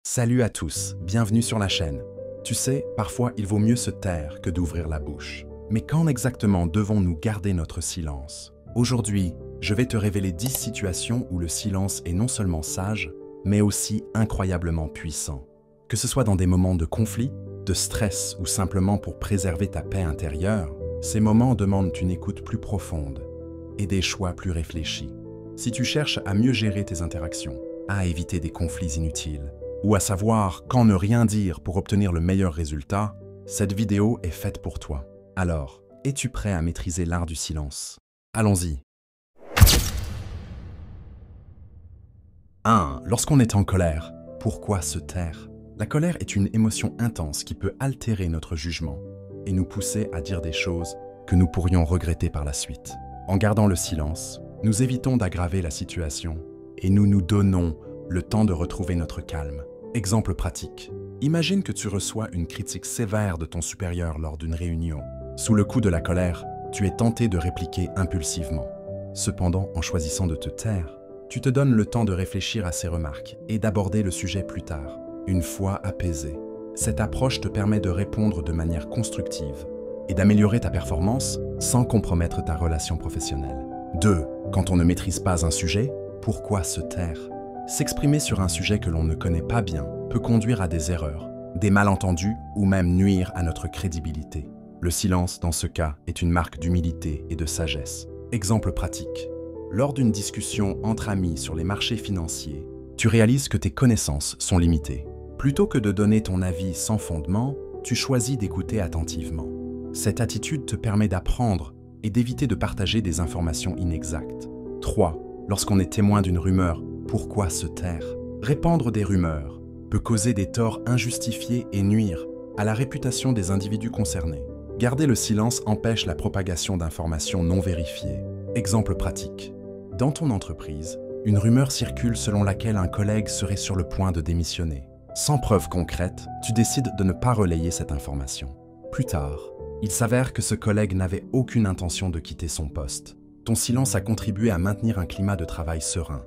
Salut à tous, bienvenue sur la chaîne. Tu sais, parfois il vaut mieux se taire que d'ouvrir la bouche. Mais quand exactement devons-nous garder notre silence? Aujourd'hui, je vais te révéler 10 situations où le silence est non seulement sage, mais aussi incroyablement puissant. Que ce soit dans des moments de conflit, de stress ou simplement pour préserver ta paix intérieure, ces moments demandent une écoute plus profonde et des choix plus réfléchis. Si tu cherches à mieux gérer tes interactions, à éviter des conflits inutiles, ou à savoir quand ne rien dire pour obtenir le meilleur résultat, cette vidéo est faite pour toi. Alors, es-tu prêt à maîtriser l'art du silence? Allons-y. 1. Lorsqu'on est en colère, pourquoi se taire? La colère est une émotion intense qui peut altérer notre jugement et nous pousser à dire des choses que nous pourrions regretter par la suite. En gardant le silence, nous évitons d'aggraver la situation et nous nous donnons le temps de retrouver notre calme. Exemple pratique. Imagine que tu reçois une critique sévère de ton supérieur lors d'une réunion. Sous le coup de la colère, tu es tenté de répliquer impulsivement. Cependant, en choisissant de te taire, tu te donnes le temps de réfléchir à ces remarques et d'aborder le sujet plus tard, une fois apaisé. Cette approche te permet de répondre de manière constructive et d'améliorer ta performance sans compromettre ta relation professionnelle. 2. Quand on ne maîtrise pas un sujet, pourquoi se taire? S'exprimer sur un sujet que l'on ne connaît pas bien peut conduire à des erreurs, des malentendus ou même nuire à notre crédibilité. Le silence, dans ce cas, est une marque d'humilité et de sagesse. Exemple pratique. Lors d'une discussion entre amis sur les marchés financiers, tu réalises que tes connaissances sont limitées. Plutôt que de donner ton avis sans fondement, tu choisis d'écouter attentivement. Cette attitude te permet d'apprendre et d'éviter de partager des informations inexactes. 3. Lorsqu'on est témoin d'une rumeur, pourquoi se taire? Répandre des rumeurs peut causer des torts injustifiés et nuire à la réputation des individus concernés. Garder le silence empêche la propagation d'informations non vérifiées. Exemple pratique. Dans ton entreprise, une rumeur circule selon laquelle un collègue serait sur le point de démissionner. Sans preuve concrète, tu décides de ne pas relayer cette information. Plus tard, il s'avère que ce collègue n'avait aucune intention de quitter son poste. Ton silence a contribué à maintenir un climat de travail serein.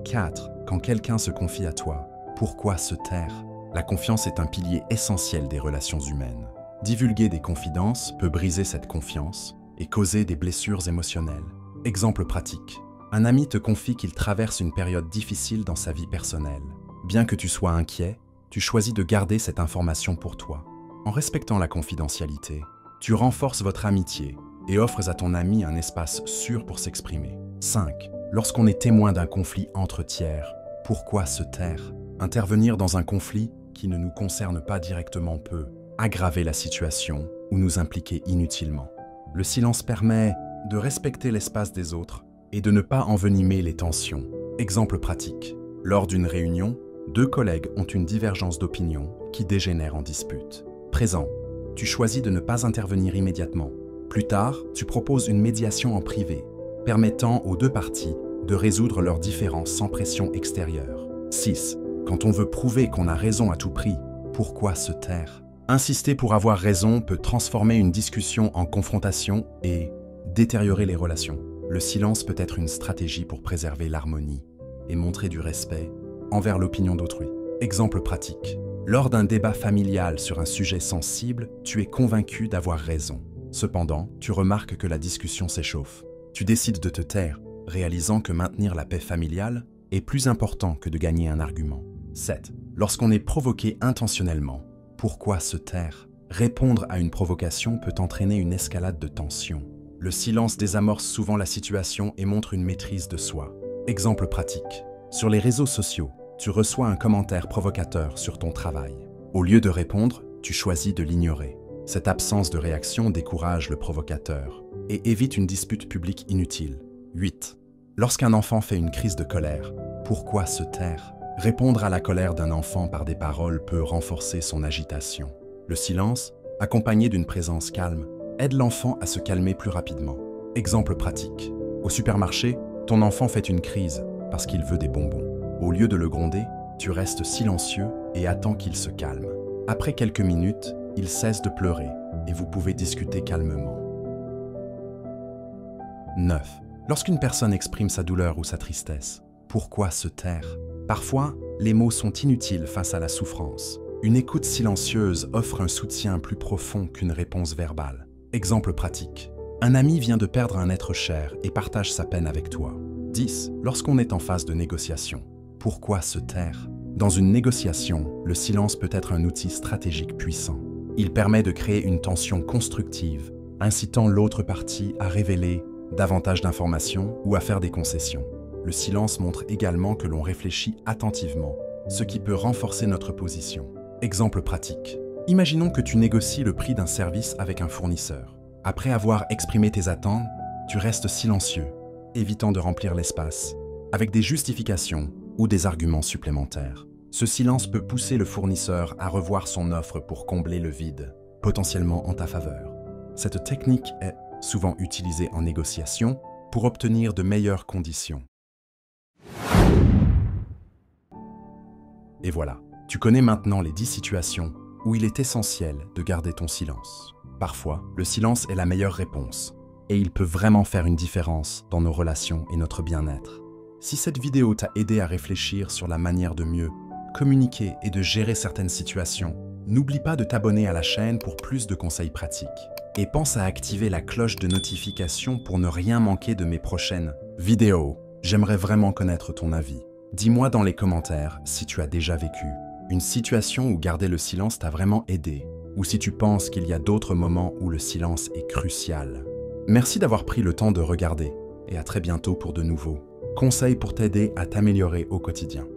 4. Quand quelqu'un se confie à toi, pourquoi se taire? La confiance est un pilier essentiel des relations humaines. Divulguer des confidences peut briser cette confiance et causer des blessures émotionnelles. Exemple pratique. Un ami te confie qu'il traverse une période difficile dans sa vie personnelle. Bien que tu sois inquiet, tu choisis de garder cette information pour toi. En respectant la confidentialité, tu renforces votre amitié et offres à ton ami un espace sûr pour s'exprimer. 5. Lorsqu'on est témoin d'un conflit entre tiers, pourquoi se taire? Intervenir dans un conflit qui ne nous concerne pas directement peut aggraver la situation ou nous impliquer inutilement. Le silence permet de respecter l'espace des autres et de ne pas envenimer les tensions. Exemple pratique. Lors d'une réunion, deux collègues ont une divergence d'opinion qui dégénère en dispute. Présent, tu choisis de ne pas intervenir immédiatement. Plus tard, tu proposes une médiation en privé, permettant aux deux parties de résoudre leurs différends sans pression extérieure. 6. Quand on veut prouver qu'on a raison à tout prix, pourquoi se taire? Insister pour avoir raison peut transformer une discussion en confrontation et détériorer les relations. Le silence peut être une stratégie pour préserver l'harmonie et montrer du respect envers l'opinion d'autrui. Exemple pratique. Lors d'un débat familial sur un sujet sensible, tu es convaincu d'avoir raison. Cependant, tu remarques que la discussion s'échauffe. Tu décides de te taire, réalisant que maintenir la paix familiale est plus important que de gagner un argument. 7. Lorsqu'on est provoqué intentionnellement, pourquoi se taire? Répondre à une provocation peut entraîner une escalade de tension. Le silence désamorce souvent la situation et montre une maîtrise de soi. Exemple pratique. Sur les réseaux sociaux, tu reçois un commentaire provocateur sur ton travail. Au lieu de répondre, tu choisis de l'ignorer. Cette absence de réaction décourage le provocateur et évite une dispute publique inutile. 8. Lorsqu'un enfant fait une crise de colère, pourquoi se taire? Répondre à la colère d'un enfant par des paroles peut renforcer son agitation. Le silence, accompagné d'une présence calme, aide l'enfant à se calmer plus rapidement. Exemple pratique. Au supermarché, ton enfant fait une crise parce qu'il veut des bonbons. Au lieu de le gronder, tu restes silencieux et attends qu'il se calme. Après quelques minutes, il cesse de pleurer et vous pouvez discuter calmement. 9. Lorsqu'une personne exprime sa douleur ou sa tristesse, pourquoi se taire? Parfois, Les mots sont inutiles face à la souffrance. Une écoute silencieuse offre un soutien plus profond qu'une réponse verbale. Exemple pratique. Un ami vient de perdre un être cher et partage sa peine avec toi. 10. Lorsqu'on est en phase de négociation. Pourquoi se taire? Dans une négociation, le silence peut être un outil stratégique puissant. Il permet de créer une tension constructive, incitant l'autre partie à révéler davantage d'informations ou à faire des concessions. Le silence montre également que l'on réfléchit attentivement, ce qui peut renforcer notre position. Exemple pratique. Imaginons que tu négocies le prix d'un service avec un fournisseur. Après avoir exprimé tes attentes, tu restes silencieux, évitant de remplir l'espace, avec des justifications ou des arguments supplémentaires. Ce silence peut pousser le fournisseur à revoir son offre pour combler le vide, potentiellement en ta faveur. Cette technique est souvent utilisée en négociation pour obtenir de meilleures conditions. Et voilà, tu connais maintenant les 10 situations où il est essentiel de garder ton silence. Parfois, le silence est la meilleure réponse, et il peut vraiment faire une différence dans nos relations et notre bien-être. Si cette vidéo t'a aidé à réfléchir sur la manière de mieux communiquer et de gérer certaines situations, n'oublie pas de t'abonner à la chaîne pour plus de conseils pratiques. Et pense à activer la cloche de notification pour ne rien manquer de mes prochaines vidéos. J'aimerais vraiment connaître ton avis. Dis-moi dans les commentaires si tu as déjà vécu une situation où garder le silence t'a vraiment aidé, ou si tu penses qu'il y a d'autres moments où le silence est crucial. Merci d'avoir pris le temps de regarder, et à très bientôt pour de nouveaux conseils pour t'aider à t'améliorer au quotidien.